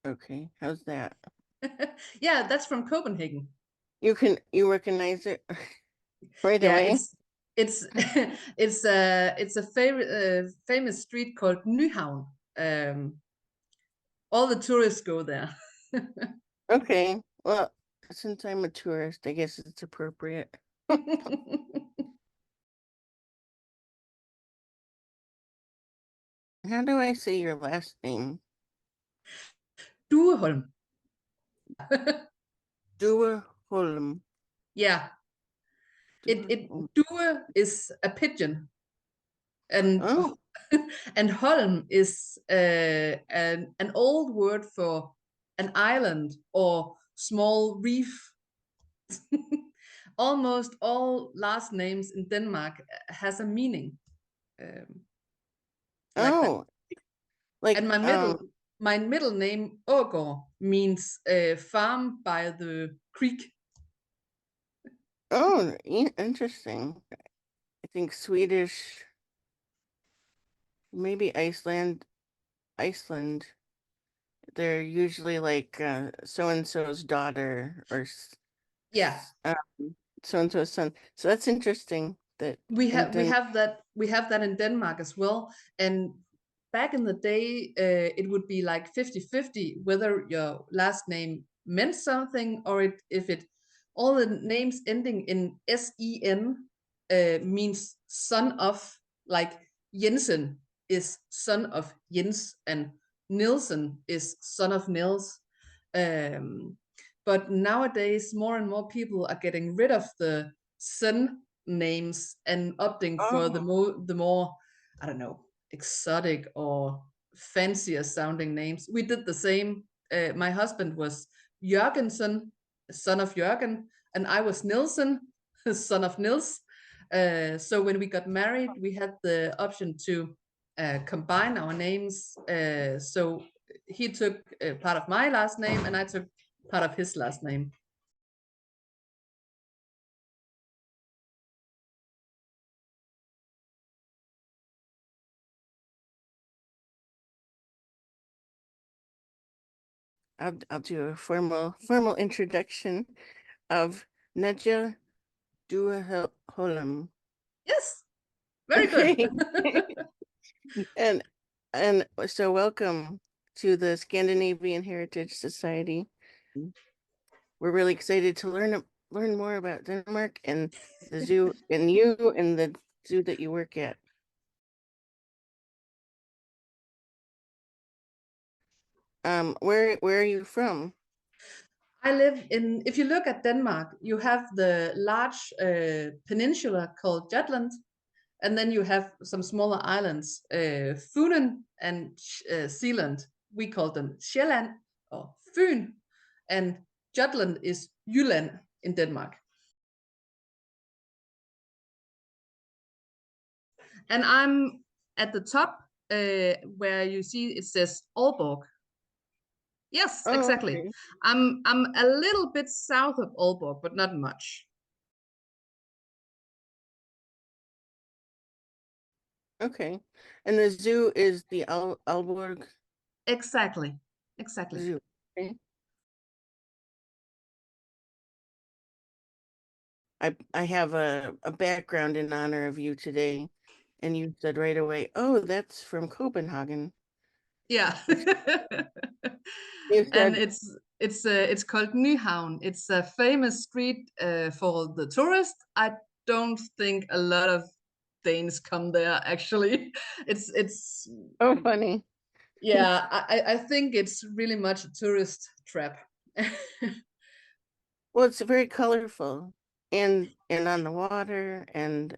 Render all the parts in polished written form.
Okay, how's that? Yeah, that's from Copenhagen. You recognize it right Yeah, away? it's it's a favorite famous street called Nyhavn. All the tourists go there. Okay, well, since I'm a tourist, I guess it's appropriate. How do I say your last name? Dueholm. Dueholm. Yeah, Due is a pigeon, and Oh, and Holm is an old word for an island or small reef. Almost all last names in Denmark has a meaning like that. oh, like And my middle name Ågård means farm by the creek. oh, interesting. I think Swedish, maybe Iceland. They're usually like so and so's daughter or Yeah, so and so's son. So that's interesting that we in have we Denmark. have that we have that in Denmark as well. And back in the day, it would be like 50-50 whether your last name meant something or if it all the names ending in sen means son of, like Jensen is son of Jens and Nielsen is son of Nils. Um, but nowadays, more and more people are getting rid of the son names and opting for Oh, the more, I don't know, exotic or fancier sounding names. We did the same. My husband was Jørgensen, son of Jørgen, and I was Nilsen, son of Nils. So when we got married, we had the option to combine our names. So he took part of my last name, and I took part of his last name. I'll do a formal introduction of Nadja Dueholm. Yes, very Okay. good. and so welcome to the Scandinavian Heritage Society. We're really excited to learn more about Denmark and the zoo and you and the zoo that you work at. Where are you from? I live in, if you look at Denmark, you have the large peninsula called Jutland, and then you have some smaller islands, Funen and Zealand. We call them Sjælland or Fyn, and Jutland is Jylland in Denmark. And I'm at the top where you see it says Aalborg. Yes, Oh, exactly. okay. I'm a little bit south of Aalborg, but not much. Okay. And the zoo is the Aalborg Exactly. Exactly. Zoo. Okay. I have a background in honor of you today, and you said right away, "Oh, that's from Copenhagen." Yeah. You And said, it's called Nyhavn. It's a famous street for the tourist. I don't think a lot of Danes come there actually. It's "Oh, funny." yeah, I think it's really much a tourist trap. Well, it's very colorful and on the water, and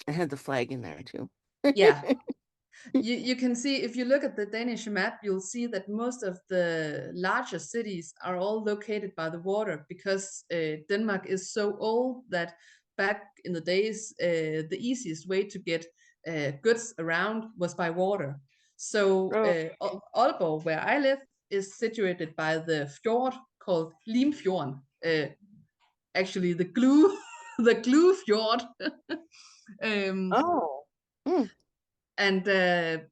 I had the flag in there too. Yeah. You can see, if you look at the Danish map, you'll see that most of the larger cities are all located by the water, because Denmark is so old that back in the days, the easiest way to get goods around was by water. So Oh, Aalborg, where I live, is situated by the fjord called Limfjorden. Actually, the glue, the glue fjord. um, oh, hmm. And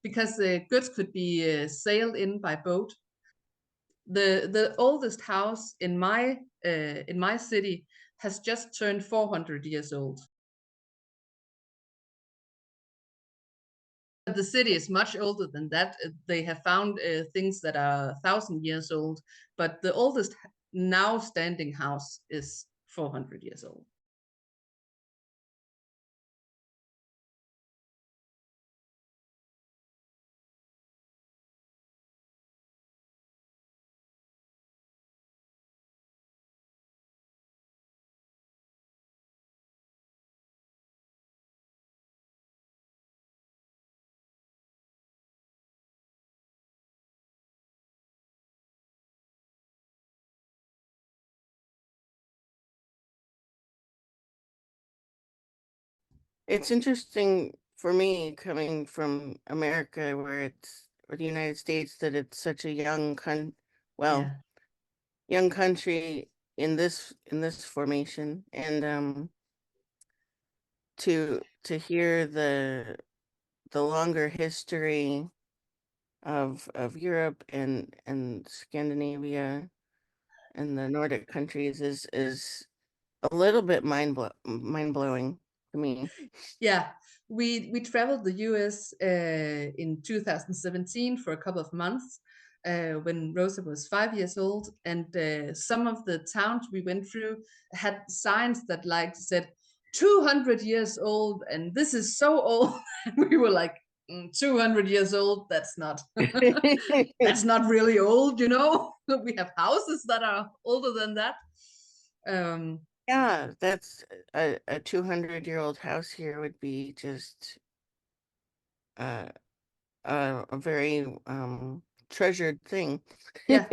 because the goods could be sailed in by boat. The oldest house in my city has just turned 400 years old. The city is much older than that. They have found things that are 1,000 years old, but the oldest now standing house is 400 years old. It's interesting for me coming from America, or the United States, that it's such a well, Yeah, young country in this formation, and to hear the longer history of Europe and Scandinavia and the Nordic countries is a little bit mind blowing to me. yeah. We traveled the US in 2017 for a couple of months when Rosa was 5 years old, and some of the towns we went through had signs that like said 200 years old, and this is so old. And we were like, 200 years old, that's not that's not really old, you know. We have houses that are older than that. um Yeah, that's a 200-year-old house here would be just uh, a very treasured thing. yeah.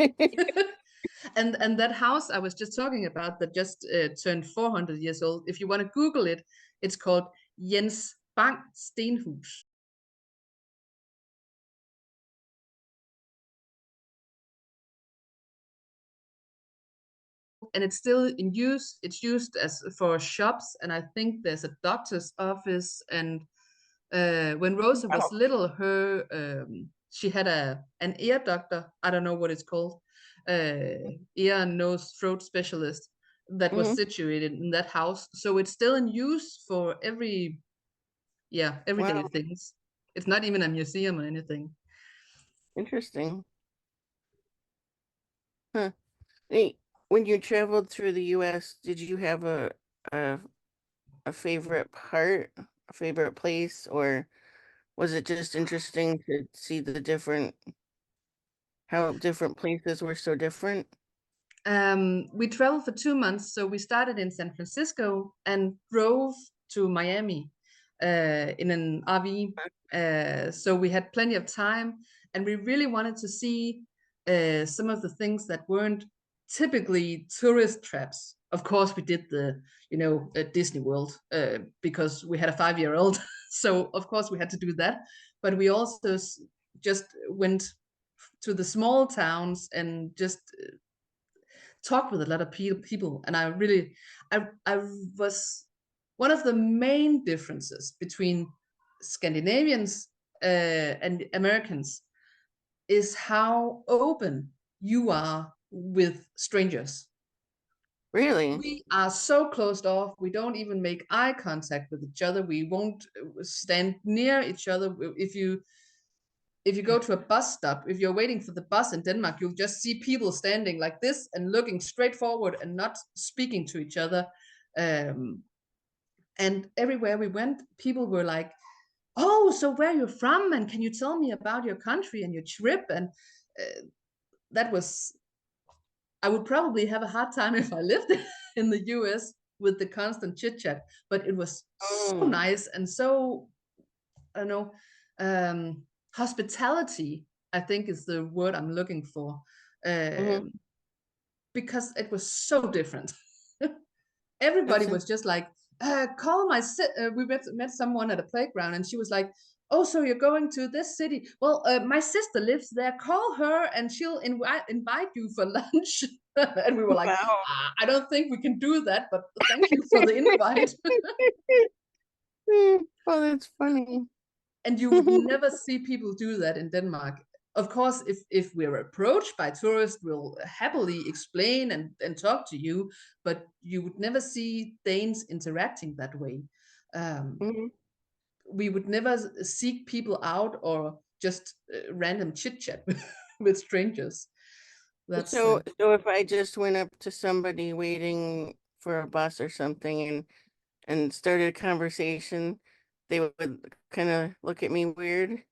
And that house I was just talking about that just turned 400 years old, if you want to Google it, it's called Jens Bang Stenhus. And it's still in use. It's used as for shops, and I think there's a doctor's office. And when Rosa was Wow. little, her she had an ear doctor. I don't know what it's called, ear and nose throat specialist that was Hmm. situated in that house. So it's still in use for everyday Wow, things. It's not even a museum or anything. interesting. Huh. Hey, when you traveled through the US, did you have a a favorite part, a favorite place, or was it just interesting to see how different places were so different? We traveled for 2 months, so we started in San Francisco and drove to Miami in an RV. So we had plenty of time, and we really wanted to see some of the things that weren't typically tourist traps. Of course, we did Disney World because we had a 5-year-old, so of course we had to do that. But we also just went to the small towns and just talked with a lot of people. And I was one of the main differences between Scandinavians and Americans is how open you are with strangers. Really? We are so closed off. We don't even make eye contact with each other. We won't stand near each other. If you go to a bus stop, if you're waiting for the bus in Denmark, you'll just see people standing like this and looking straight forward and not speaking to each other. Um, and everywhere we went, people were like, "Oh, so where are you from? And can you tell me about your country and your trip?" And uh, that was, I would probably have a hard time if I lived in the US with the constant chit chat, but it was so Oh. nice and so, I don't know, hospitality, I think is the word I'm looking for, Hmm. um, because it was so different. Everybody That's was just like, call my we met someone at a playground, and she was like, "Oh, so you're going to this city? Well, my sister lives there. Call her, and she'll invite you for lunch." And we were like, wow. I don't think we can do that, but thank you for the invite. Oh, that's funny. And you would never see people do that in Denmark. Of course, if we're approached by tourists, we'll happily explain and talk to you, but you would never see Danes interacting that way. Mhm. We would never seek people out or just random chit chat with strangers. That's So if I just went up to somebody waiting for a bus or something and started a conversation, they would kind of look at me weird.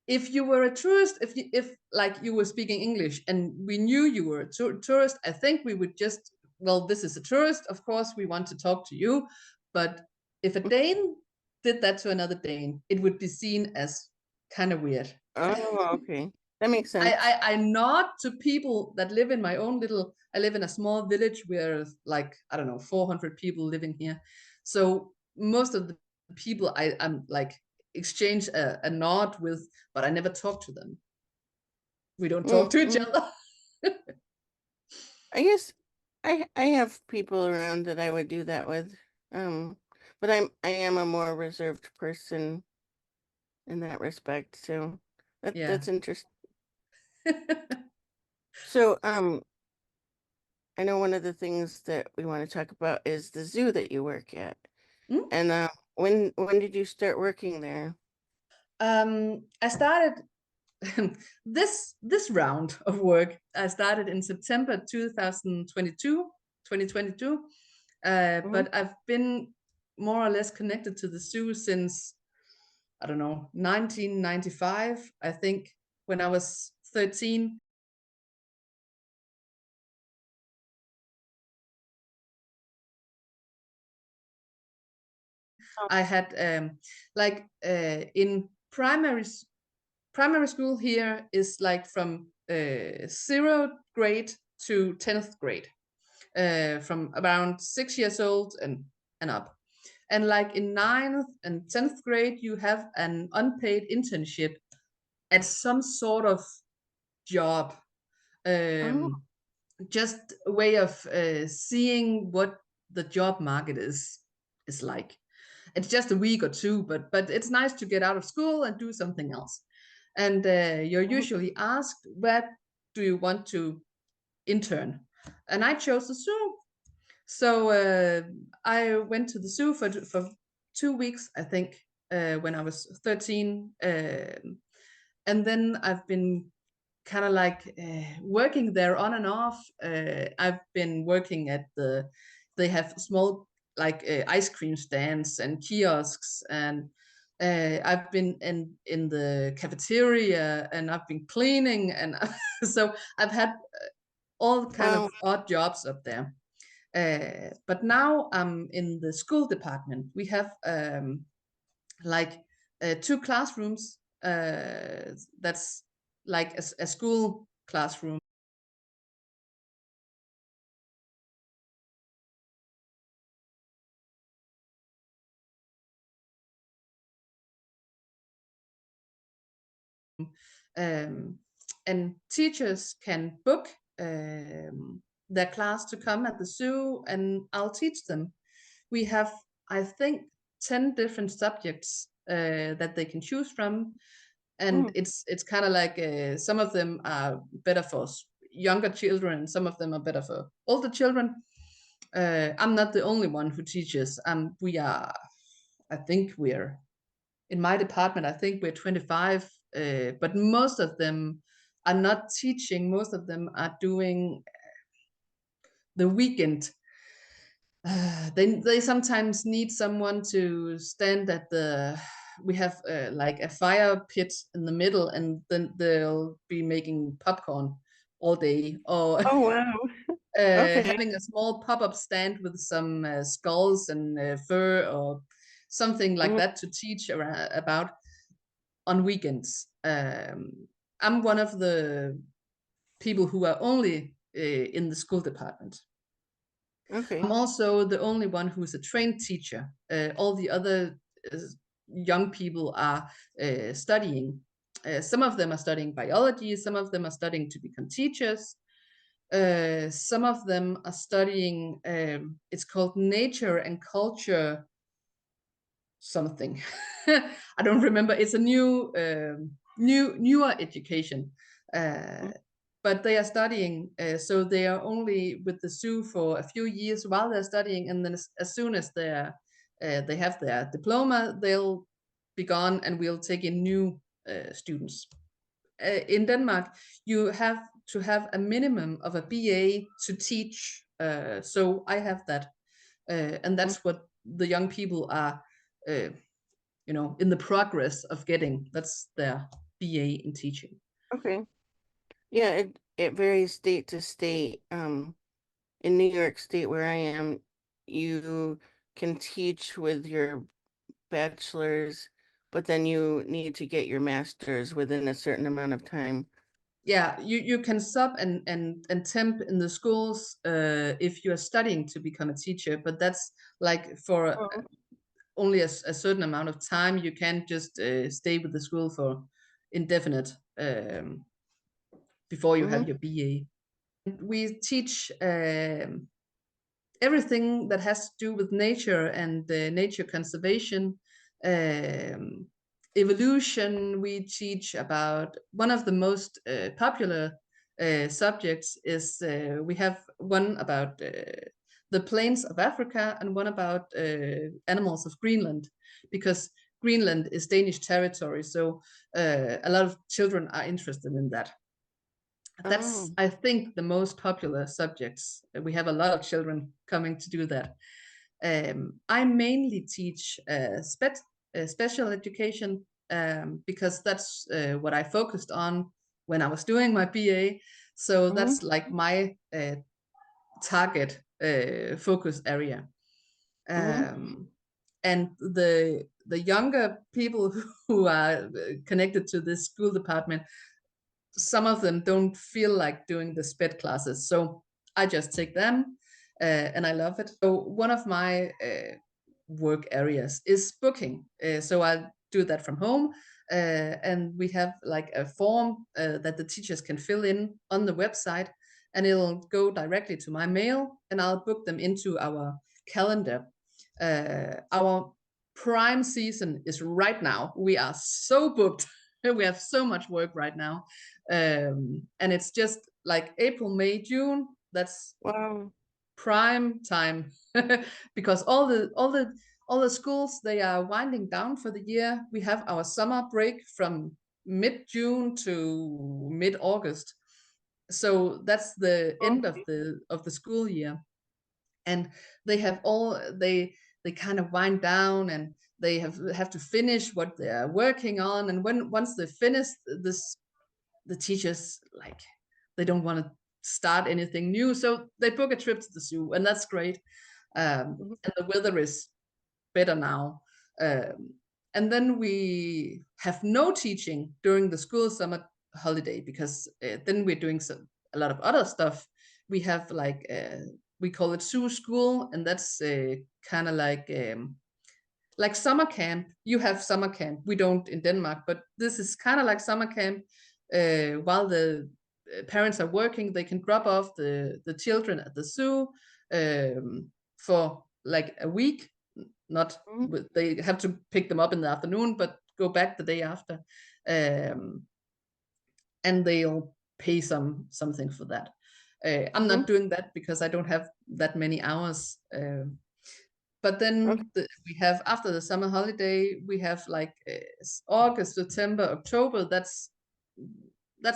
if you were a tourist, if like you were speaking English and we knew you were a tourist, I think we would just, well, this is a tourist, of course we want to talk to you. But if a Dane did that to another Dane, it would be seen as kind of weird. Oh, okay. That makes sense. I nod to people that live in my own little, I live in a small village where like, I don't know, 400 people living here. So most of the people I'm like exchange a nod with, but I never talk to them. We don't talk to each Mm. other. I guess I have people around that I would do that with. Um, but I am a more reserved person in that respect. So Yeah. that's interesting. So I know one of the things that we want to talk about is the zoo that you work at. Mm? And when did you start working there? I started this round of work. I started in September 2022, Mhm. but I've been more or less connected to the zoo since, I don't know, 1995, I think, when I was 13. I had like in primary school here is like from 0th grade to 10th grade, from around 6 years old and up. And like in 9th and 10th grade, you have an unpaid internship at some sort of job. Oh, Just a way of seeing what the job market is like. It's just a week or two, but it's nice to get out of school and do something else. And you're mhm. usually asked, where do you want to intern? And I chose the zoo. So I went to the zoo for 2 weeks, I think, when I was 13. And then I've been kind of like working there on and off. I've been working at they have small like ice cream stands and kiosks, and I've been in the cafeteria, and I've been cleaning, and so I've had all kind Wow. of odd jobs up there. But now I'm in the school department. We have like 2 classrooms. That's like a school classroom. Um, and teachers can book their class to come at the zoo, and I'll teach them. We have, I think, 10 different subjects that they can choose from. And Mm. it's kind of like some of them are better for younger children, some of them are better for older children. I'm not the only one who teaches. We are, I think we're in my department, I think we're 25, but most of them are not teaching. Most of them are doing the weekend. They sometimes need someone to stand at the. We have like a fire pit in the middle, and then they'll be making popcorn all day, or Oh, wow. Okay. having a small pop-up stand with some skulls and fur or something like Mm. that to teach about on weekends. I'm one of the people who are only in the school department. I'm Okay. also the only one who's a trained teacher. All the other uh, young people are studying. Some of them are studying biology, some of them are studying to become teachers. Some of them are studying, it's called nature and culture something. I don't remember. It's a newer education, but they are studying. So they are only with the zoo for a few years while they're studying, and then as soon as they have their diploma, they'll be gone, and we'll take in new students. In Denmark, you have to have a minimum of a BA to teach. So I have that, and that's what the young people are, in the progress of getting. That's their BA in teaching. Okay. Yeah, it varies state to state. In New York State, where I am, you can teach with your bachelor's, but then you need to get your master's within a certain amount of time. Yeah, you can sub and temp in the schools if you are studying to become a teacher, but that's like for Oh. only a certain amount of time. You can't just stay with the school for indefinite before you Mm-hmm. have your BA. We teach everything that has to do with nature and nature conservation, um, evolution. We teach about one of the most popular subjects is we have one about the plains of Africa and one about animals of Greenland, because Greenland is Danish territory. So a lot of children are interested in that. That's, Oh. I think, the most popular subjects. We have a lot of children coming to do that. I mainly teach special education, because that's what I focused on when I was doing my BA. So Mm-hmm. that's like my target focus area. Mm-hmm. And the younger people who are connected to this school department, some of them don't feel like doing the SPED classes, so I just take them, and I love it. So one of my work areas is booking, so I do that from home, and we have like a form that the teachers can fill in on the website, and it'll go directly to my mail, and I'll book them into our calendar. Our prime season is right now. We are so booked. We have so much work right now, and it's just like April, May, June. That's Wow. prime time because all the schools, they are winding down for the year. We have our summer break from mid-June to mid-August, so that's the end of Okay. the school year, and they have all they kind of wind down, and they have to finish what they are working on, and once they finish this, the teachers, like, they don't want to start anything new, so they book a trip to the zoo, and that's great. Mhm. And the weather is better now. And then we have no teaching during the school summer holiday, because then we're doing a lot of other stuff. We have like we call it zoo school, and that's kind of like summer camp. You have summer camp. We don't in Denmark, but this is kind of like summer camp. While the parents are working, they can drop off the children at the zoo for like a week. Not Mhm. they have to pick them up in the afternoon, but go back the day after, and they'll pay something for that. I'm Mhm. not doing that because I don't have that many hours. But Okay. then we have, after the summer holiday, we have like August, September, October. That's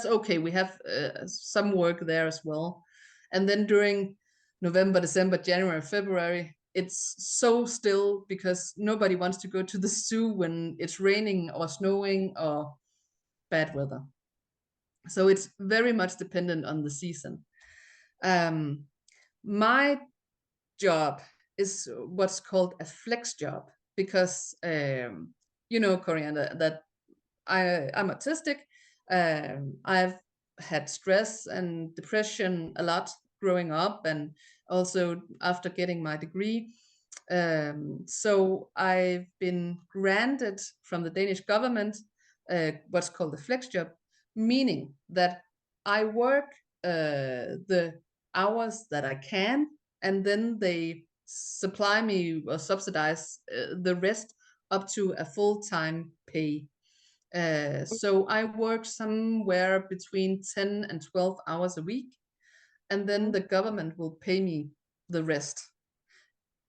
okay. We have some work there as well. And then during November, December, January, February, it's so still because nobody wants to go to the zoo when it's raining or snowing or bad weather. So it's very much dependent on the season. My job is what's called a flex job, because Coriander, that I'm autistic. I've had stress and depression a lot growing up, and also after getting my degree. So I've been granted from the Danish government what's called the flex job, meaning that I work the hours that I can, and then they supply me or subsidize the rest up to a full-time pay. So I work somewhere between 10 and 12 hours a week, and then the government will pay me the rest.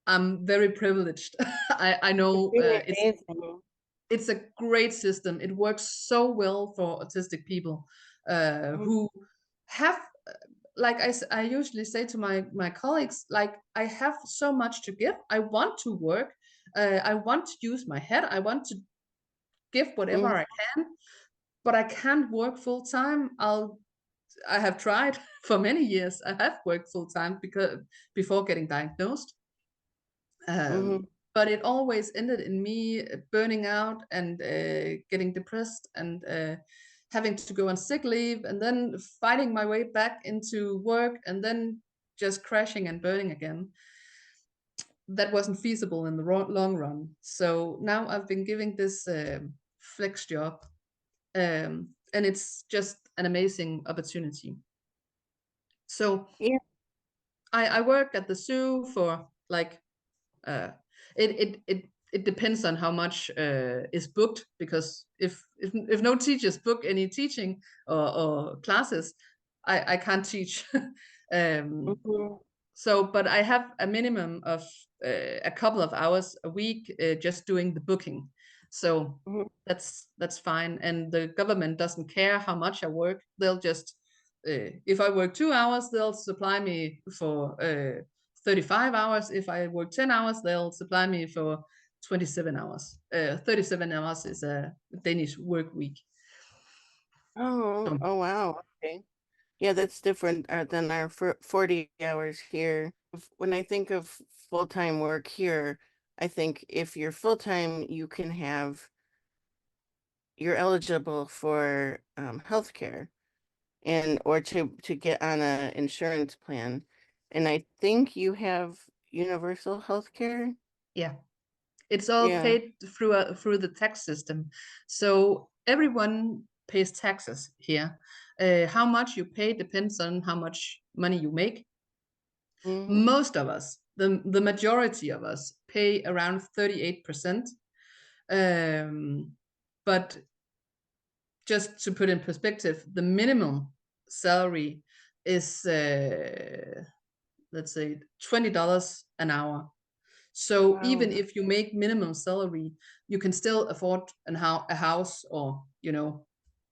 I'm very privileged. I know Really it's amazing. it's a great system. It works so well for autistic people who have, like I usually say to my colleagues, like, I have so much to give. I want to work. I want to use my head. I want to give whatever Mhm, I can, but I can't work full time. I have tried for many years. I have worked full time because before getting diagnosed. mhm, But it always ended in me burning out and getting depressed and having to go on sick leave and then fighting my way back into work and then just crashing and burning again. That wasn't feasible in the long run. So now I've been giving this flex job, and it's just an amazing opportunity. So yeah. I work at the zoo for like uh, it depends on how much is booked, because if no teachers book any teaching or classes, I can't teach. um, Mhm, so, but I have a minimum of a couple of hours a week just doing the booking. So mhm. that's fine, and the government doesn't care how much I work. They'll just if I work 2 hours, they'll supply me for 35 hours. If I work 10 hours, they'll supply me for 27 hours. 37 hours is a Danish work week. Oh, So, oh wow. Okay. Yeah, that's different than our 40 hours here. When I think of full-time work here, I think if you're full-time, you're eligible for healthcare and or to get on a insurance plan. And I think you have universal healthcare. yeah, it's all Yeah. paid through the tax system. So everyone pays taxes here. How much you pay depends on how much money you make. Mm-hmm. Most of us, the majority of us, pay around 38%. But just to put in perspective, the minimum salary is let's say $20 an hour. So even Wow. if you make minimum salary, you can still afford a house, or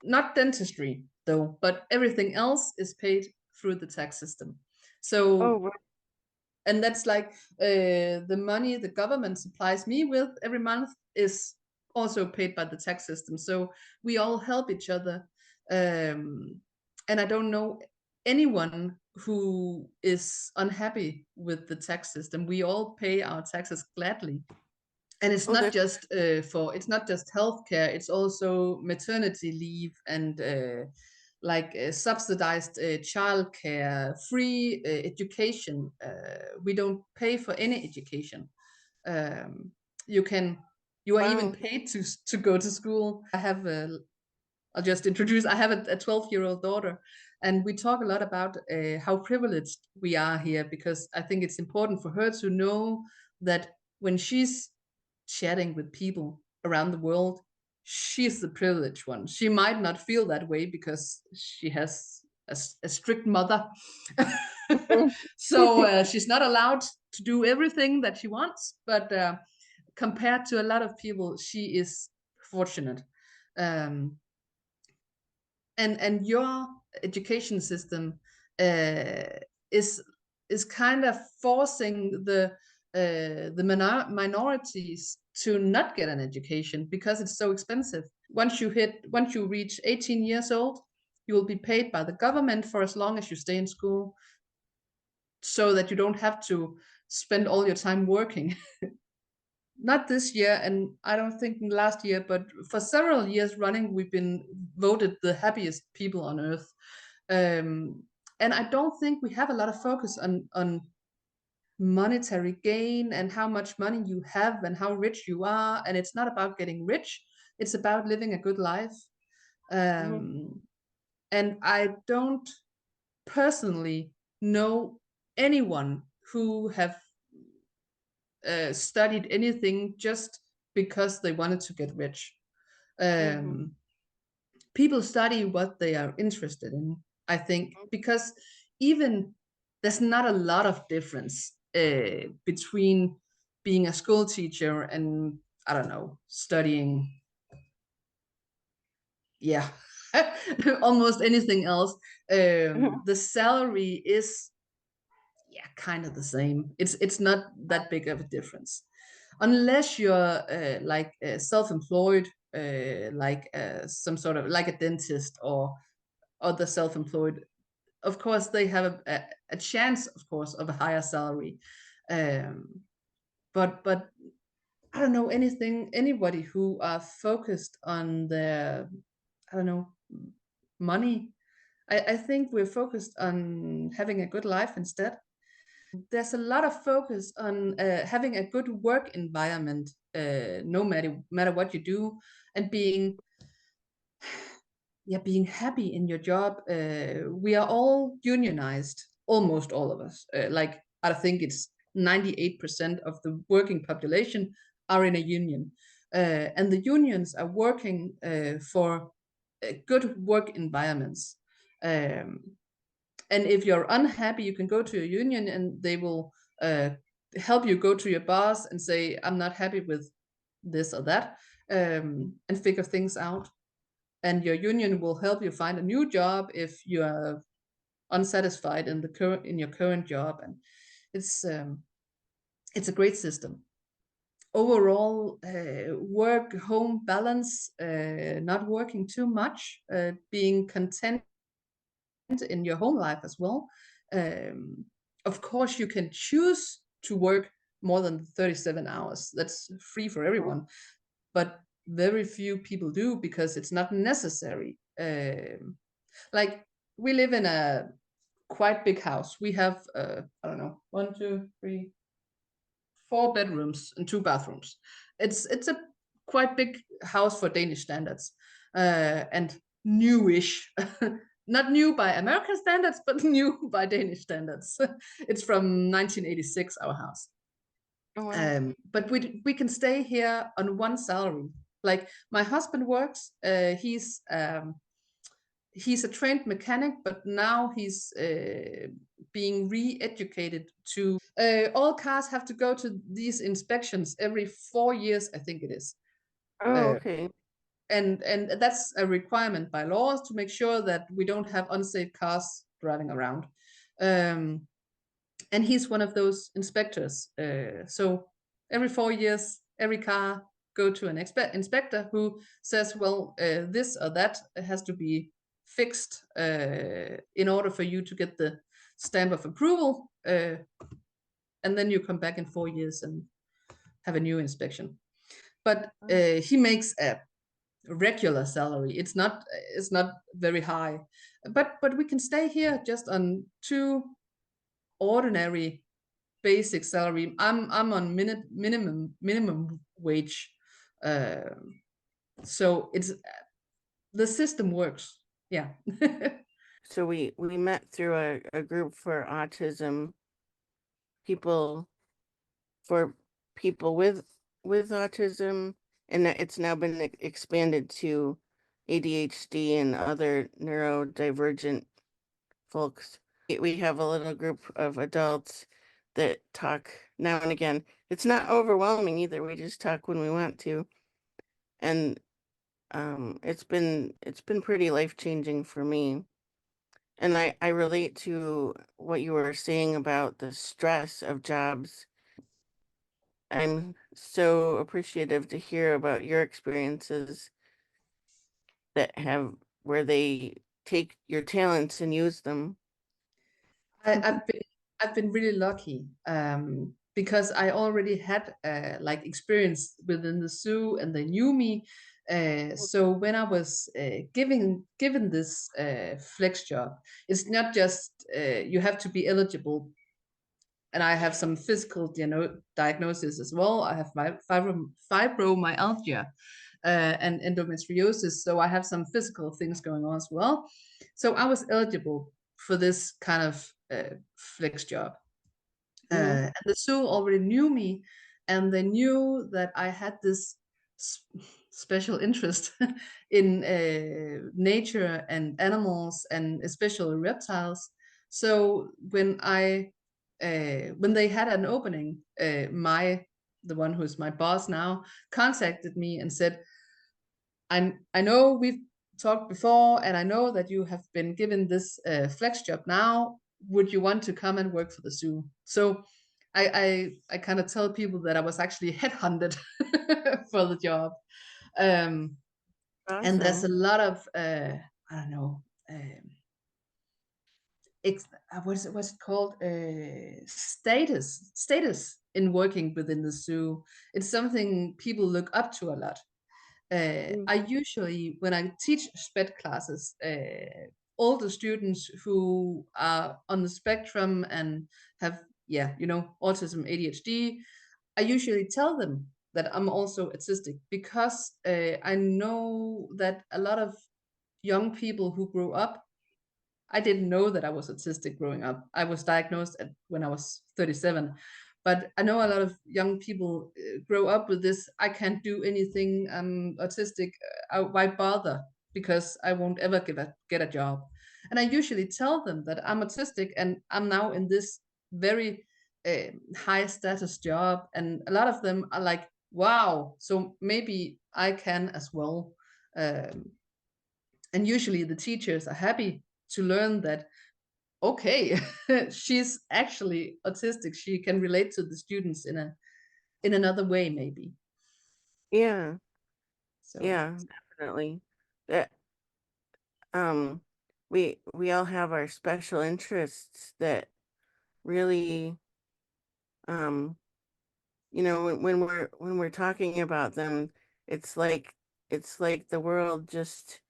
not dentistry though, but everything else is paid through the tax system. Oh, So, right. and that's like the money the government supplies me with every month is also paid by the tax system. So we all help each other. And I don't know anyone who is unhappy with the tax system. We all pay our taxes gladly. And it's Oh, not that's just it's not just healthcare, it's also maternity leave and like subsidized childcare, free education. We don't pay for any education. Um, you can, you are even wow. paid to go to school. I'll just introduce. I have a 12-year-old daughter, and we talk a lot about how privileged we are here, because I think it's important for her to know that when she's chatting with people around the world, she's the privileged one. She might not feel that way because she has a strict mother. Mhm. So she's not allowed to do everything that she wants, but compared to a lot of people, she is fortunate. Um, and your education system uh, is is kind of forcing the minorities to not get an education because it's so expensive. Once you reach 18 years old, you will be paid by the government for as long as you stay in school, so that you don't have to spend all your time working. Not this year, and I don't think last year, but for several years running, we've been voted the happiest people on earth. Um, and I don't think we have a lot of focus on monetary gain and how much money you have and how rich you are. And it's not about getting rich; it's about living a good life. Mhm. Um, and I don't personally know anyone who have studied anything just because they wanted to get rich. Mm-hmm. People study what they are interested in, I think, because even there's not a lot of difference between being a school teacher and, I don't know, studying, yeah, almost anything else. Mm-hmm. The salary is, yeah, kind of the same. It's not that big of a difference, unless you're like self-employed, like some sort of like a dentist or other self-employed. Of course, they have a chance, of course, of a higher salary. Um, but I don't know anybody who are focused on their, I don't know, money. I think we're focused on having a good life instead. There's a lot of focus on having a good work environment, no matter what you do, and being happy in your job. We are all unionized, almost all of us. Like I think it's 98% of the working population are in a union, and the unions are working for good work environments. Um, and if you're unhappy, you can go to a union, and they will help you go to your boss and say, "I'm not happy with this or that," and figure things out. And your union will help you find a new job if you are unsatisfied in your current job. And it's um, it's a great system overall. Work home balance, not working too much, being content in your home life as well. um, of course, you can choose to work more than 37 hours. That's free for everyone, but very few people do because it's not necessary. Like we live in a quite big house. We have I don't know, one, two, three, 4 bedrooms and 2 bathrooms. It's a quite big house for Danish standards, and newish. Not new by American standards, but new by Danish standards. It's from 1986, our house. Oh, wow. But we can stay here on one salary. Like my husband works. He's a trained mechanic, but now he's being re-educated to. All cars have to go to these inspections every 4 years, I think it is. Oh, Uh, okay. and that's a requirement by laws to make sure that we don't have unsafe cars driving around. Um, and he's one of those inspectors. So every 4 years, every car go to an inspector who says, well, this or that has to be fixed in order for you to get the stamp of approval. And then you come back in 4 years and have a new inspection. But he makes a regular salary. It's not very high, but we can stay here just on two ordinary basic salary. I'm on minimum wage, uh, so it's the system works. Yeah. So we met through a group for autism people, for people with autism, and it's now been expanded to ADHD and other neurodivergent folks. We have a little group of adults that talk now and again. It's not overwhelming either. We just talk when we want to. And it's been pretty life-changing for me. And I relate to what you were saying about the stress of jobs. I'm so appreciative to hear about your experiences that have where they take your talents and use them. I, I've been really lucky, because I already had like experience within the zoo, and they knew me. So when I was given this flex job, it's not just you have to be eligible, and I have some physical diagnosis as well. I have fibromyalgia and endometriosis, so I have some physical things going on as well. So I was eligible for this kind of flex job. Mm-hmm. And the zoo already knew me, and they knew that I had this special interest in nature and animals, and especially reptiles. So when they had an opening, the one who's my boss now contacted me and said, I know we've talked before, and I know that you have been given this flex job now. Would you want to come and work for the zoo? So I kind of tell people that I was actually headhunted for the job. Um, and there's a Awesome. lot of I don't know, what's it called, status in working within the zoo. It's something people look up to a lot. Mm. I usually, when I teach SPED classes, all the students who are on the spectrum and have, yeah, autism, ADHD, I usually tell them that I'm also autistic, because I know that a lot of young people who grow up, I didn't know that I was autistic growing up. I was diagnosed when I was 37. But I know a lot of young people grow up with this. I can't do anything. I'm autistic. Why bother? Because I won't ever get a job. And I usually tell them that I'm autistic and I'm now in this very high status job. And a lot of them are like, wow, so maybe I can as well. Um, and usually the teachers are happy to learn that, okay, she's actually autistic, she can relate to the students in another way, maybe. Yeah, So yeah, definitely. That um we all have our special interests that really um when we're talking about them, it's like it's like the world just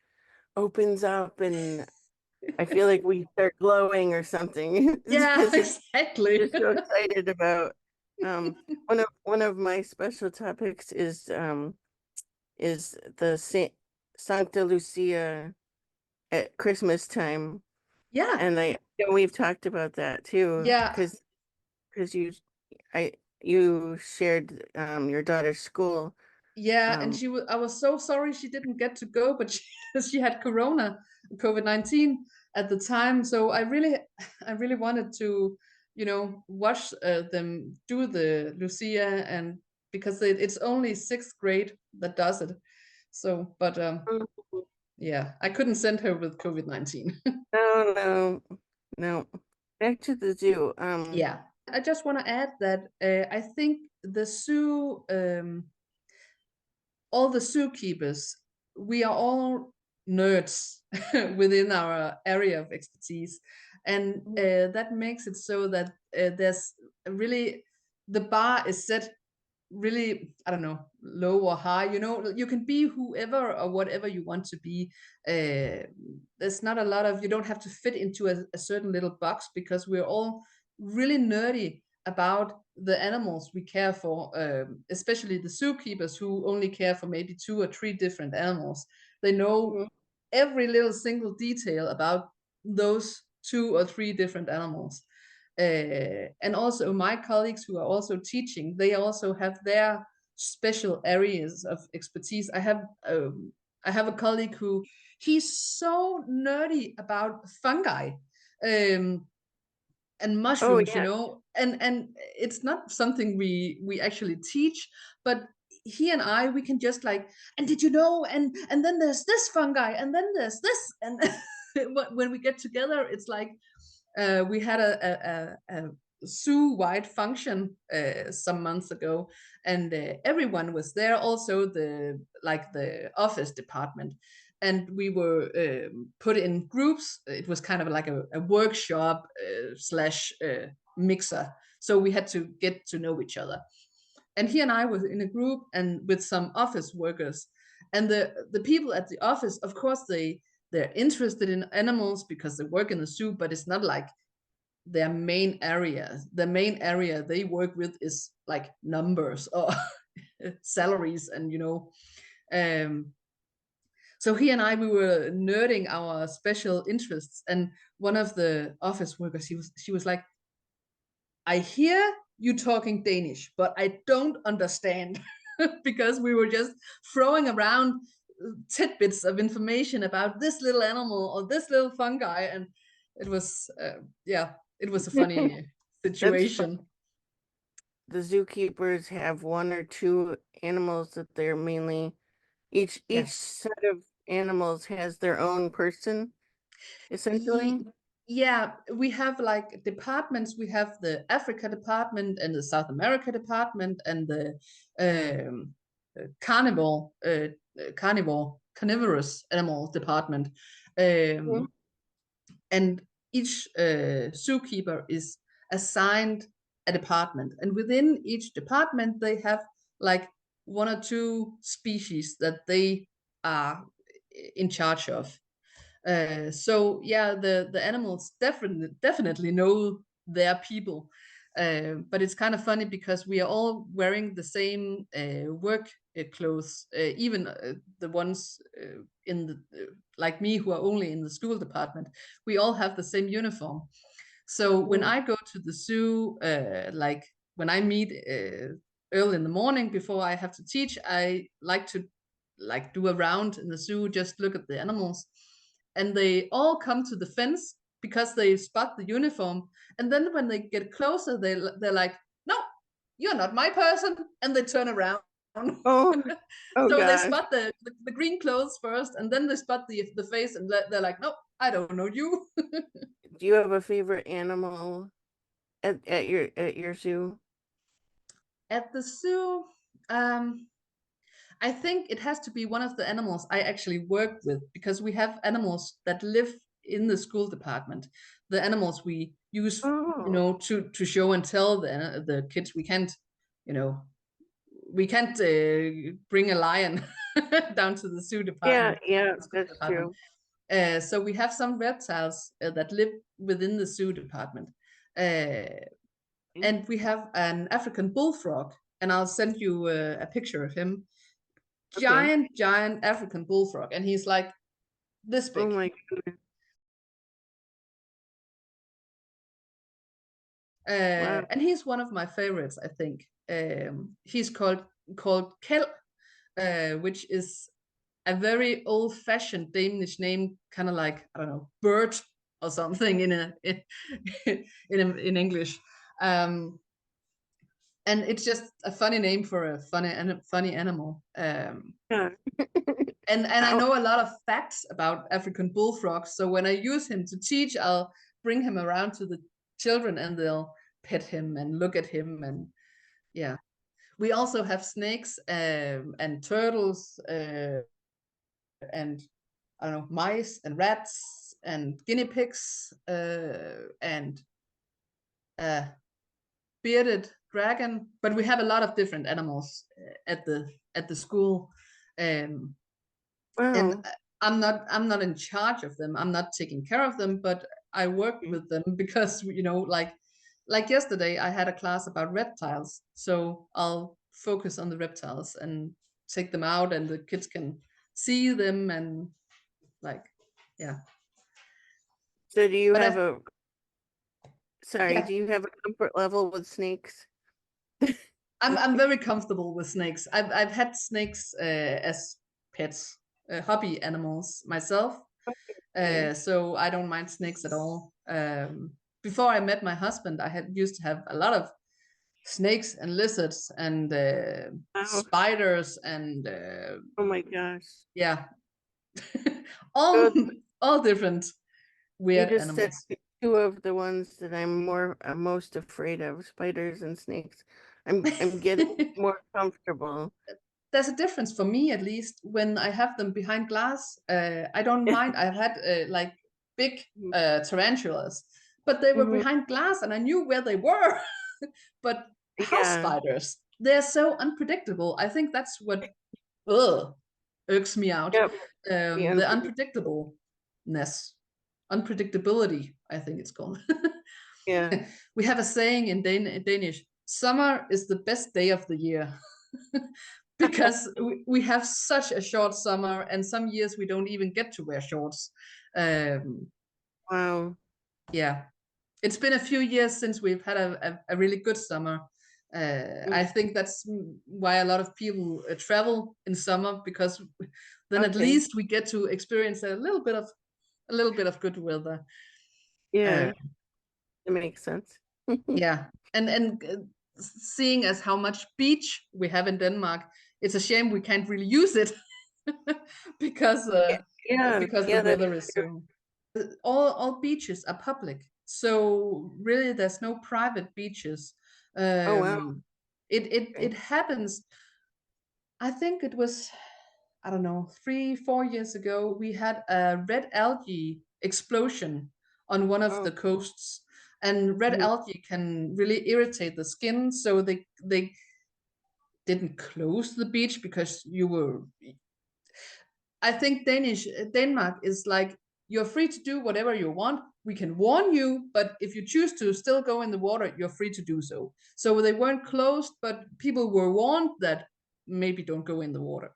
opens up and I feel like we start glowing or something yeah, because it's exactly. just so excited about um one of my special topics is the Sancta Lucia at Christmas time. Yeah, And we've talked about that too, yeah, because I you shared your daughter's school. yeah. And Um I was so sorry she didn't get to go, but she had COVID-19 at the time. So I really wanted to, watch them do the Lucia, and because it's only sixth grade that does it. So, but yeah, I couldn't send her with COVID-19. no, no, no. Back to the zoo. Yeah. I just want to add that I think the zoo, all the zookeepers, we are all nerds within our area of expertise. And that makes it so that there's really, the bar is set really, I don't know, low or high. You can be whoever or whatever you want to be. There's not a lot of, you don't have to fit into a certain little box, because we're all really nerdy about the animals we care for, especially the zookeepers who only care for maybe 2 or 3 different animals. They know Mhm. every little single detail about those 2 or 3 different animals. And also my colleagues who are also teaching, they also have their special areas of expertise. I have a colleague who, he's so nerdy about fungi. Um, and Oh mushrooms, yeah. and it's not something we actually teach, but he and I, we can just like, and did you know, and then there's this fungi, and then there's this, and when we get together, it's like we had a zoo-wide function some months ago, and everyone was there, also the office department, and we were put in groups. It was kind of like a workshop slash mixer, so we had to get to know each other. And he and I was in a group and with some office workers, and the people at the office, of course, they're interested in animals because they work in the zoo, but it's not like their main area. The main area they work with is like numbers or salaries, and um, so he and I, we were nerding our special interests. And one of the office workers, she was like, I hear you talking Danish, but I don't understand. because we were just throwing around tidbits of information about this little animal or this little fungi, and it was yeah, it was a funny That's fun. situation. The zookeepers have one or two animals that they're mainly each Yeah. set of animals has their own person, essentially. Yeah, we have like departments. We have the Africa department and the South America department and the um, carnivore, carnivorous animal department. Mhm. Um, and each zookeeper is assigned a department, and within each department they have like one or two species that they are in charge of. So yeah, the animals definitely know their people, but it's kind of funny because we are all wearing the same work clothes, even the ones in the like me who are only in the school department. We all have the same uniform. So when Mhm. I go to the zoo, like when I meet early in the morning before I have to teach, I like to like do a round in the zoo, just look at the animals, and they all come to the fence because they spot the uniform. And then when they get closer, they're like, "No, you're not my person," and they turn around. Oh, oh So they gosh. spot the green clothes first, and then they spot the face, and they're like, "No, I don't know you." Do you have a favorite animal at your zoo? At the zoo, um, I think it has to be one of the animals I actually work with, because we have animals that live in the school department. The animals we use, Oh, to show and tell the kids. We can't, you know, we can't bring a lion down to the zoo yeah, department, yeah, the school that's department. true. So we have some reptiles that live within the zoo department. And we have an African bullfrog, and I'll send you a picture of him. Okay. Giant African bullfrog, and he's like this Oh big. my goodness. Wow. And he's one of my favorites, I think. He's called Kel, which is a very old-fashioned Danish name, kind of like, I don't know, bird or something in English. Um, and it's just a funny name for a funny animal. Yeah. And I How, know a lot of facts about African bullfrogs. So when I use him to teach, I'll bring him around to the children, and they'll pet him and look at him. And yeah, we also have snakes and turtles and I don't know, mice and rats and guinea pigs and uh, bearded dragon. But we have a lot of different animals at the school. Um, and wow. I'm not in charge of them. I'm not taking care of them, but I work Mm. with them because like yesterday I had a class about reptiles, so I'll focus on the reptiles and take them out, and the kids can see them and like yeah. So do you But have a, sorry, yeah, do you have a comfort level with snakes? I'm very comfortable with snakes. I've had snakes as pets, hobby animals myself. Okay. So I don't mind snakes at all. Before I met my husband, I had used to have a lot of snakes and lizards and Wow. spiders and Oh my gosh. yeah, all So all different you weird just said animals. two of the ones that I'm most afraid of, spiders and snakes. I'm getting more comfortable. There's a difference for me, at least when I have them behind glass. I don't mind. I've had like big tarantulas, but they were Mhm. behind glass and I knew where they were. But house Yeah. spiders, they're so unpredictable. I think that's what ugh, irks me out. Yep. The The unpredictable. unpredictableness, unpredictability, I think it's called. Yeah. We have a saying in Danish: "Summer is the best day of the year." Because we have such a short summer, and some years we don't even get to wear shorts. Um, Wow. yeah, it's been a few years since we've had a really good summer. I think that's why a lot of people travel in summer, because then at Okay. least we get to experience a little bit of good weather. Yeah, Uh, it makes sense. yeah, and seeing as how much beach we have in Denmark, it's a shame we can't really use it because Yeah, the yeah, that's weather is true. so. All beaches are public, so really there's no private beaches. Oh wow. It Okay. happens. I think it was, I don't know, 3 4 years ago, we had a red algae explosion on one of Oh. the coasts, and red Mhm. algae can really irritate the skin, so they didn't close the beach because you were. I think Denmark is like, you're free to do whatever you want. We can warn you, but if you choose to still go in the water, you're free to do so. So they weren't closed, but people were warned that maybe don't go in the water.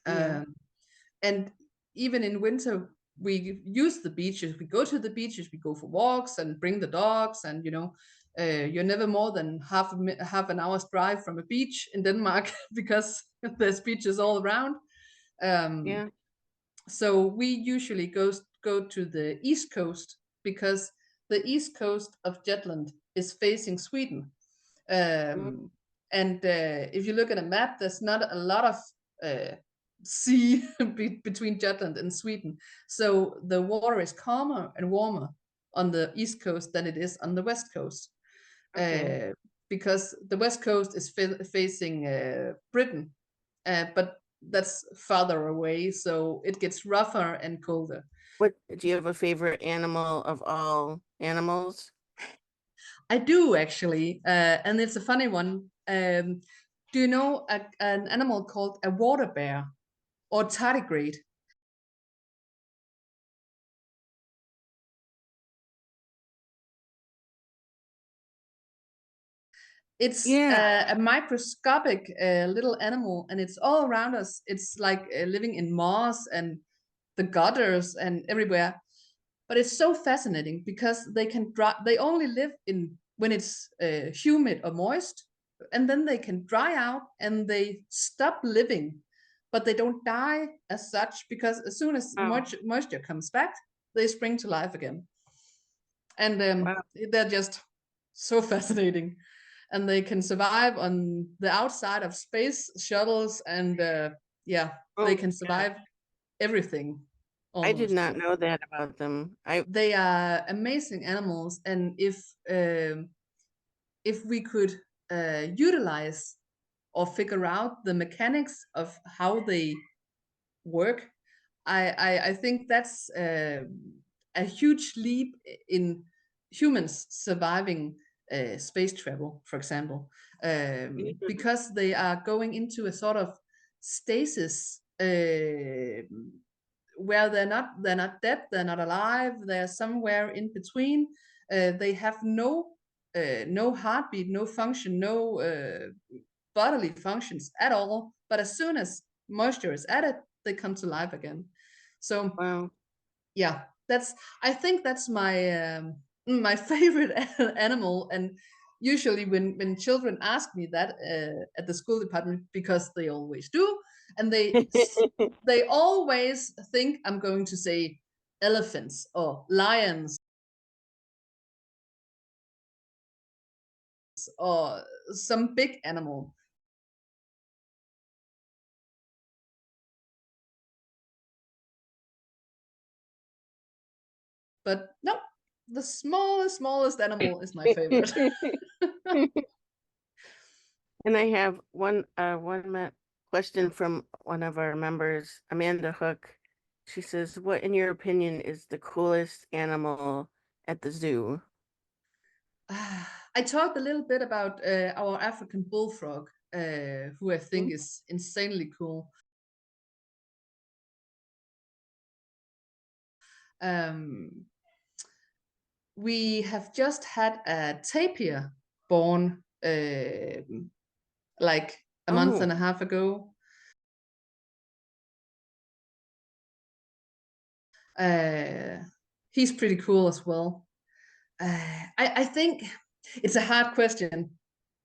Yeah. Um, and even in winter, we use the beaches. We go to the beaches. We go for walks and bring the dogs. And you're never more than half an hour's drive from a beach in Denmark because there's beaches all around. Um, Yeah. so we usually go to the east coast because the east coast of Jutland is facing Sweden. Mhm. Um, and if you look at a map, there's not a lot of sea between Jutland and Sweden. So the water is calmer and warmer on the east coast than it is on the west coast. Okay. Uh, because the west coast is facing Britain, but that's farther away, so it gets rougher and colder. What do you have a favorite animal of all animals? I do actually, and it's a funny one. Do you know an animal called a water bear or tardigrade? It's Yeah. a microscopic little animal, and it's all around us. It's like living in moss and the gutters and everywhere. But it's so fascinating because they can dry. They only live in when it's humid or moist, and then they can dry out and they stop living, but they don't die as such because as soon as Wow. moisture comes back, they spring to life again. And Wow. they're just so fascinating, and they can survive on the outside of space shuttles, and yeah, Oh they my can God. survive everything I did almost. not know that about them. They are amazing animals, and if we could utilize or figure out the mechanics of how they work, I think that's a huge leap in humans surviving space travel, for example, Mhm. because they are going into a sort of stasis where they're not dead, they're not alive, they're somewhere in between. They have no heartbeat, no function, no bodily functions at all. But as soon as moisture is added, they come to life again. So Wow. yeah, that's I think that's my favorite animal. And usually when children ask me that at the school department, because they always do, and they always think I'm going to say elephants or lions or some big animal. But no, the smallest animal is my favorite. And I have one question from one of our members, Amanda Hook. She says, "What, in your opinion, is the coolest animal at the zoo?" I talked a little bit about our African bullfrog, who I Mhm. think is insanely cool. Um, we have just had a tapir born like a month Oh, and a half ago. Uh, he's pretty cool as well. I think it's a hard question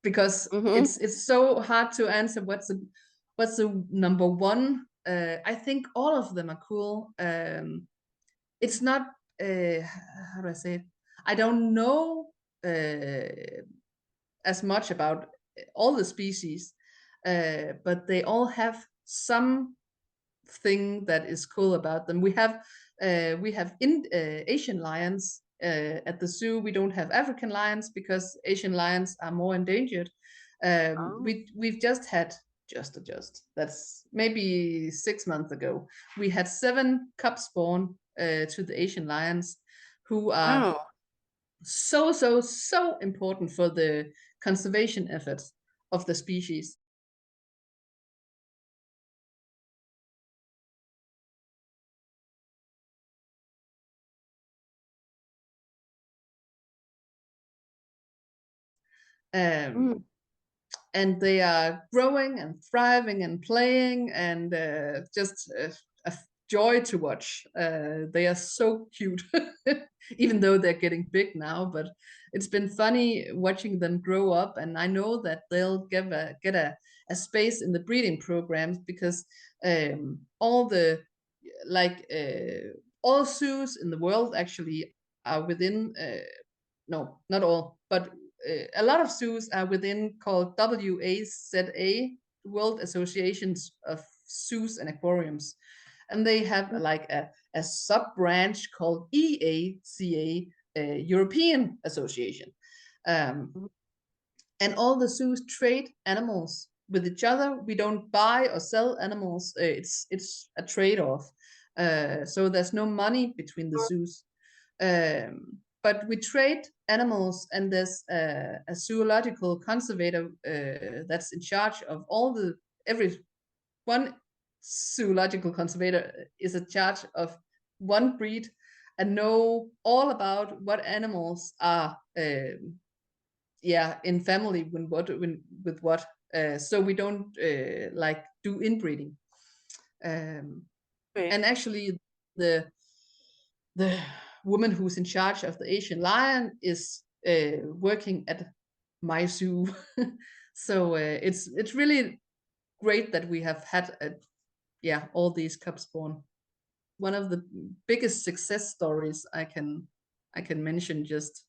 because it's so hard to answer what's the number one. I think all of them are cool. It's not how do I say it? I don't know as much about all the species, but they all have some thing that is cool about them. We have Asian lions at the zoo. We don't have African lions because Asian lions are more endangered. Oh. We've just that's maybe 6 months ago. We had 7 cubs born to the Asian lions, who are Wow. so important for the conservation efforts of the species. Mm. And they are growing and thriving and playing, and just a joy to watch. They are so cute, even though they're getting big now. But it's been funny watching them grow up, and I know that they'll get a space in the breeding programs, because all the like all zoos in the world actually are within no, not all, but a lot of zoos are within called WAZA, World Associations of Zoos and Aquariums. And they have like a sub branch called EACA, European Association. Um, and all the zoos trade animals with each other. We don't buy or sell animals. It's a trade-off. So there's no money between the zoos. But we trade animals, and there's a zoological conservator that's in charge of every one. Zoological conservator is in charge of one breed and know all about what animals are in family with what, so we don't like do inbreeding. Okay. And actually the woman who's in charge of the Asian lion is working at my zoo. So it's really great that we have had all these cubs born. One of the biggest success stories I can mention just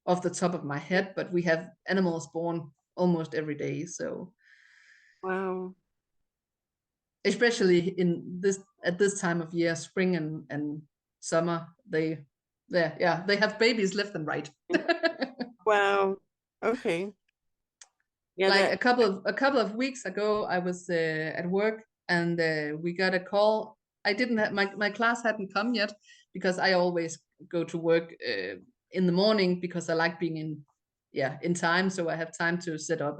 off the top of my head, but we have animals born almost every day. So Wow. especially in this at this time of year, spring and summer, they have babies left and right. Wow. Okay. Yeah, Like that. a couple of weeks ago, I was at work, and we got a call. I didn't have my class hadn't come yet, because I always go to work in the morning, because I like being in time, so I have time to set up.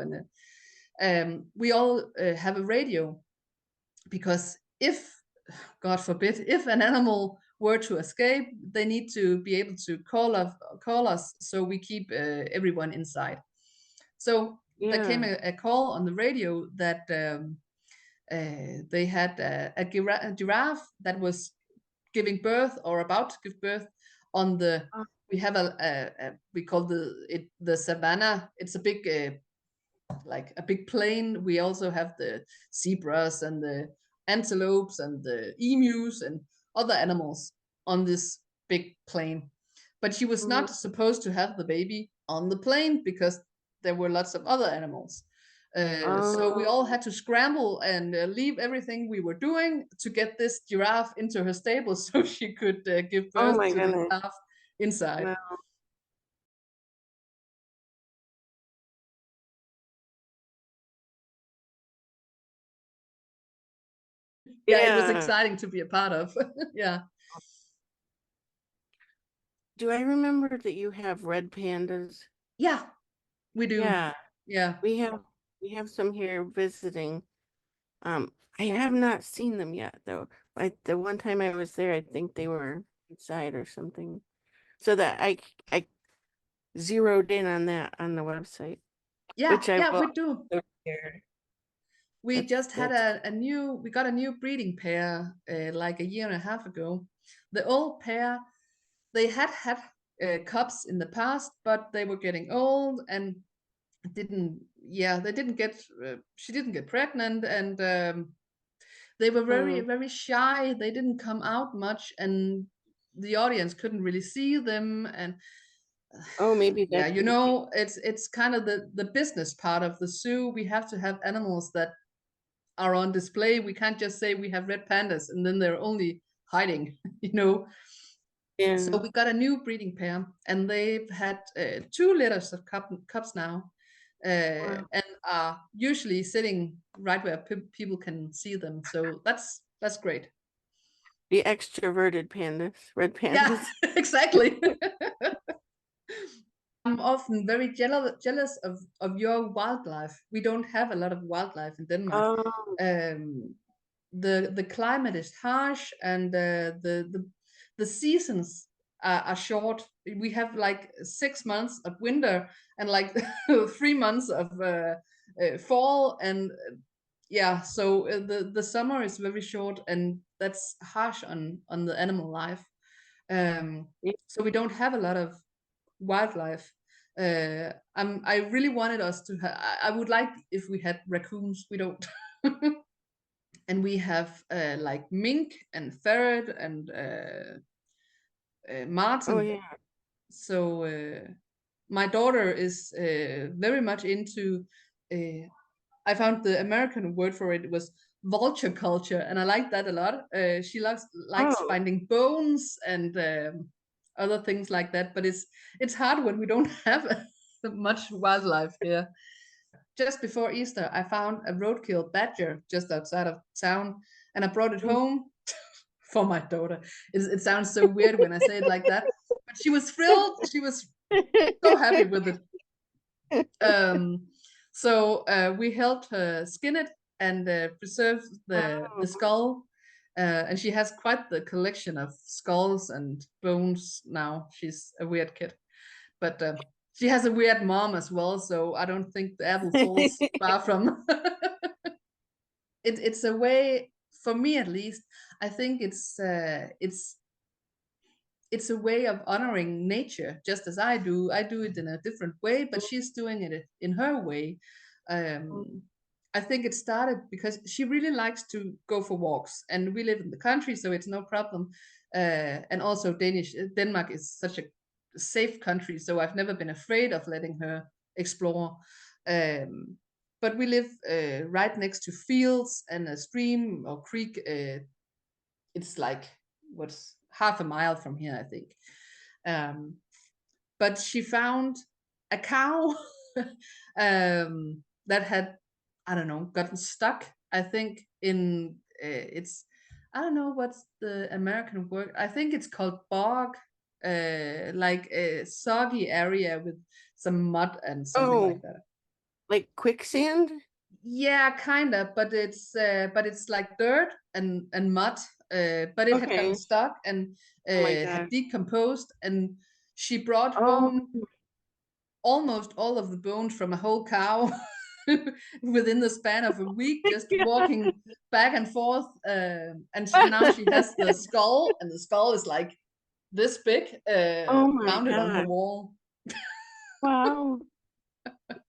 And we all have a radio, because if, God forbid, if an animal were to escape, they need to be able to call us, so we keep everyone inside. So there came Yeah. a call on the radio that they had a giraffe that was giving birth, or about to give birth, on the. Oh. We have we call the savannah. It's a big like a big plain. We also have the zebras and the antelopes and the emus and other animals on this big plain. But she was Mhm. not supposed to have the baby on the plain, because there were lots of other animals. So we all Oh. had to scramble and leave everything we were doing to get this giraffe into her stable, so she could give Oh birth my to the goodness. calf inside. Wow. Yeah, it was Yeah. exciting to be a part of. Yeah. Do I remember that you have red pandas? Yeah, we do. Yeah. Yeah. We have we have some here visiting. I have not seen them yet though. Like the one time I was there, I think they were inside or something. So that I zeroed in on that on the website, Yeah, which I yeah, will we do. share. We just had That's we got a new breeding pair like a year and a half ago. The old pair, they had cubs in the past, but they were getting old, and didn't, yeah, they didn't get, she didn't get pregnant, and they were very, Mm. very shy. They didn't come out much, and the audience couldn't really see them. And Oh, maybe yeah, that's you know, it's kind of the business part of the zoo. We have to have animals that are on display. We can't just say we have red pandas and then they're only hiding, you know. So yeah. we got a new breeding pair, and they've had 2 litters of cubs now, Wow. and are usually sitting right where people can see them. So that's great. The extroverted pandas, red Yeah, pandas. exactly. I'm often very jealous of your wildlife. We don't have a lot of wildlife in Denmark. Oh, Um, the climate is harsh, and the seasons are short. We have like 6 months of winter and like 3 months of fall, and yeah, so the summer is very short, and that's harsh on the animal life. yeah. So we don't have a lot of wildlife. I really wanted us to have. I would like if we had raccoons. We don't. And we have like mink and ferret and Oh, marten. yeah. So my daughter is very much into. I found the American word for it was vulture culture, and I like that a lot. She likes Oh, finding bones and other things like that. But it's hard when we don't have much wildlife here. Just before Easter, I found a roadkill badger just outside of town, and I brought it mm. home for my daughter. It sounds so weird when I say it like that, but she was thrilled. She was so happy with it. Um, so we helped her skin it and preserve the Oh, skull. And she has quite the collection of skulls and bones now. She's a weird kid, but she has a weird mom as well. So I don't think the apple falls far from. It's a way, for me at least. I think it's a way of honoring nature, just as I do. I do it in a different way, but she's doing it in her way. Um, I think it started because she really likes to go for walks, and we live in the country, so it's no problem. And also, Denmark is such a safe country, so I've never been afraid of letting her explore. But we live right next to fields and a stream or creek. It's like what's half a mile from here, I think. Um, but she found a cow that had, I don't know, gotten stuck. I think in it's, I don't know what's the American word. I think it's called bog, like a soggy area with some mud and something like oh, that. like quicksand? Yeah, kind of, but it's like dirt and mud. But it had gotten Okay. stuck and Oh my had God. decomposed, and she brought Oh, home almost all of the bones from a whole cow within the span of a week, just yeah. walking back and forth. And now she has the skull, and the skull is like this big, Oh my mounted on her God. wall. Wow.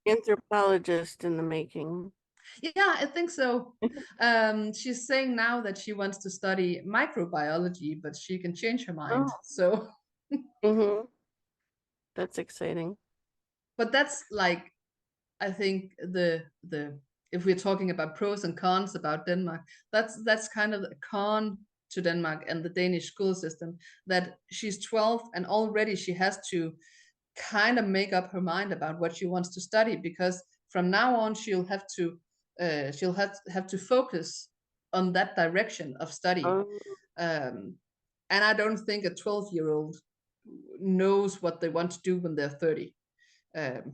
Anthropologist in the making. Yeah, I think so. She's saying now that she wants to study microbiology, but she can change her mind. Oh, So, mm-hmm. That's exciting. but that's like, I think the if we're talking about pros and cons about Denmark, that's kind of a con to Denmark and the Danish school system, that she's 12 and already she has to kind of make up her mind about what she wants to study, because from now on she'll have to focus on that direction of study. Oh, Um, and I don't think a 12-year-old knows what they want to do when they're 30. Um,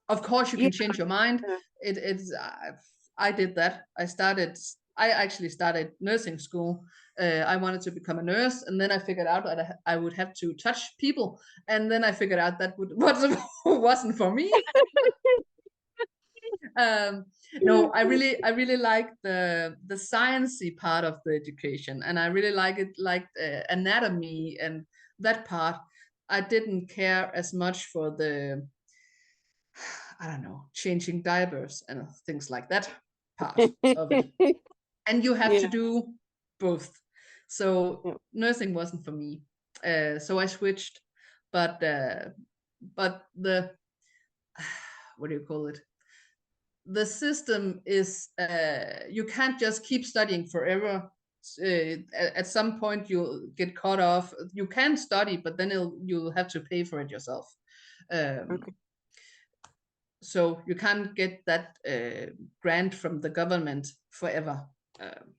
of course, you yeah. can change your mind. It's I did that. I actually started nursing school. I wanted to become a nurse, and then I figured out that I would have to touch people, and then I figured out that wasn't for me. um, no, I really like the sciencey part of the education, and I really like anatomy and that part. I didn't care as much for the I don't know, changing diapers and things like that part of it. And you have to Yeah. do both. So Yeah. nursing wasn't for me. So I switched, but the what do you call it? The system is you can't just keep studying forever. At some point you'll get cut off. You can study, but then you'll have to pay for it yourself. Okay. So you can't get that grant from the government forever. Um,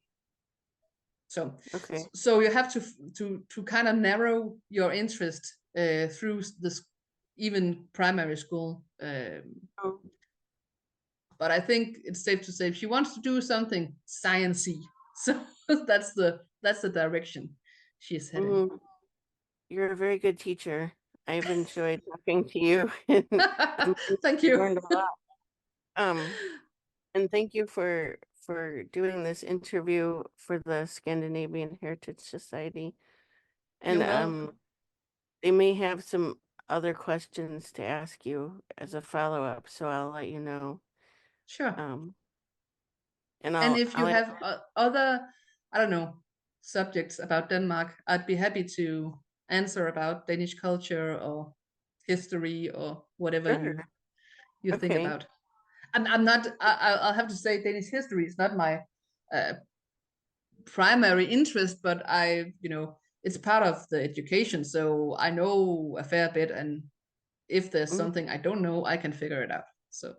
so Okay. so you have to kind of narrow your interest through this even primary school. Oh, But I think it's safe to say she wants to do something sciencey. So that's the direction she's heading. mhm. You're a very good teacher. I've enjoyed talking to you and Thank you. learned a lot. And thank you for doing this interview for the Scandinavian Heritage Society. And You're welcome. they may have some other questions to ask you as a follow-up, so I'll let you know. Sure. Um, and And if you I'll have other, I don't know, subjects about Denmark, I'd be happy to answer about Danish culture or history or whatever sure. you think Okay. about. I'm not. I'll have to say Danish history is not my uh, primary interest, but it's part of the education, so I know a fair bit, and if there's Mhm. something I don't know, I can figure it out. So